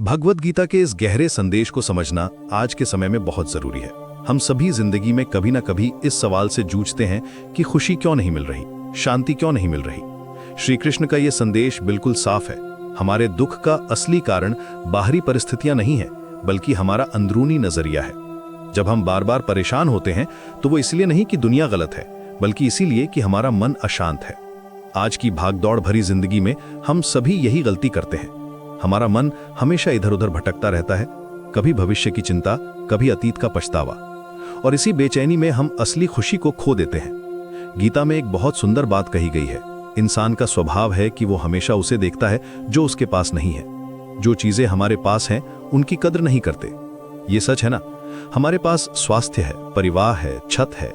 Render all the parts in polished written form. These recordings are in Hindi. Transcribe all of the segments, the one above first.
भगवद गीता के इस गहरे संदेश को समझना आज के समय में बहुत जरूरी है। हम सभी जिंदगी में कभी ना कभी इस सवाल से जूझते हैं कि खुशी क्यों नहीं मिल रही, शांति क्यों नहीं मिल रही। श्री कृष्ण का यह संदेश बिल्कुल साफ है। हमारे दुख का असली कारण बाहरी परिस्थितियां नहीं है, बल्कि हमारा अंदरूनी नजरिया है। जब हम बार बार परेशान होते हैं तो वो इसलिए नहीं कि दुनिया गलत है, बल्कि इसीलिए कि हमारा मन अशांत है। आज की भागदौड़ भरी जिंदगी में हम सभी यही गलती करते हैं। हमारा मन हमेशा इधर उधर भटकता रहता है, कभी भविष्य की चिंता, कभी अतीत का पछतावा, और इसी बेचैनी में हम असली खुशी को खो देते हैं। गीता में एक बहुत सुंदर बात कही गई है। इंसान का स्वभाव है कि वो हमेशा उसे देखता है जो उसके पास नहीं है। जो चीजें हमारे पास हैं उनकी कद्र नहीं करते। ये सच है ना। हमारे पास स्वास्थ्य है, परिवार है, छत है,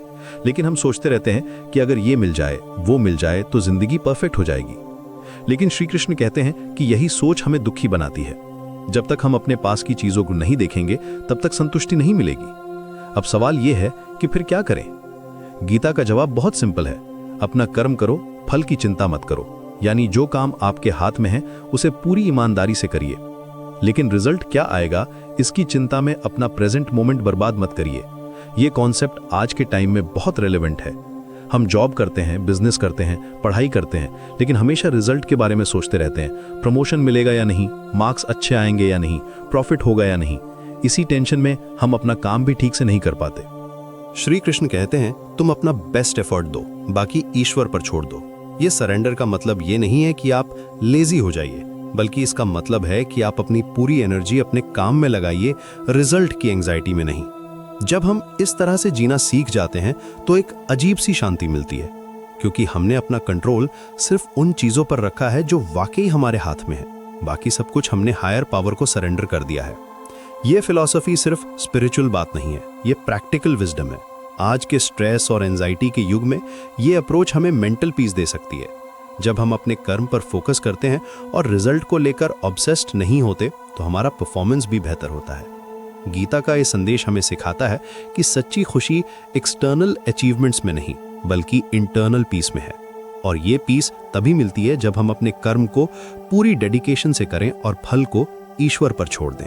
लेकिन हम सोचते रहते हैं कि अगर ये मिल जाए, वो मिल जाए तो जिंदगी परफेक्ट हो जाएगी। लेकिन श्री कृष्ण कहते हैं कि यही सोच हमें दुखी बनाती है। जब तक हम अपने पास की चीजों को नहीं देखेंगे तब तक संतुष्टि नहीं मिलेगी। अब सवाल यह है कि फिर क्या करें। गीता का जवाब बहुत सिंपल है। अपना कर्म करो, फल की चिंता मत करो। यानी जो काम आपके हाथ में है उसे पूरी ईमानदारी से करिए, लेकिन रिजल्ट क्या आएगा इसकी चिंता में अपना प्रेजेंट मोमेंट बर्बाद मत करिए। यह कॉन्सेप्ट आज के टाइम में बहुत रेलेवेंट है। हम जॉब करते हैं, बिजनेस करते हैं, पढ़ाई करते हैं, लेकिन हमेशा रिजल्ट के बारे में सोचते रहते हैं। प्रमोशन मिलेगा या नहीं, मार्क्स अच्छे आएंगे या नहीं, प्रॉफिट होगा या नहीं। इसी टेंशन में हम अपना काम भी ठीक से नहीं कर पाते। श्री कृष्ण कहते हैं तुम अपना बेस्ट एफर्ट दो, बाकी ईश्वर पर छोड़ दो। ये सरेंडर का मतलब ये नहीं है कि आप लेजी हो जाइए, बल्कि इसका मतलब है कि आप अपनी पूरी एनर्जी अपने काम में लगाइए, रिजल्ट की एंजाइटी में नहीं। जब हम इस तरह से जीना सीख जाते हैं तो एक अजीब सी शांति मिलती है, क्योंकि हमने अपना कंट्रोल सिर्फ उन चीजों पर रखा है जो वाकई हमारे हाथ में है। बाकी सब कुछ हमने हायर पावर को सरेंडर कर दिया है। यह फिलॉसफी सिर्फ स्पिरिचुअल बात नहीं है, यह प्रैक्टिकल विजडम है। आज के स्ट्रेस और एंजाइटी के युग में यह अप्रोच हमें मेंटल पीस दे सकती है। जब हम अपने कर्म पर फोकस करते हैं और रिजल्ट को लेकर ऑब्सेस्ड नहीं होते तो हमारा परफॉर्मेंस भी बेहतर होता है। गीता का यह संदेश हमें सिखाता है कि सच्ची खुशी एक्सटर्नल अचीवमेंट्स में नहीं, बल्कि इंटरनल पीस में है। और ये पीस तभी मिलती है जब हम अपने कर्म को पूरी डेडिकेशन से करें और फल को ईश्वर पर छोड़ दें।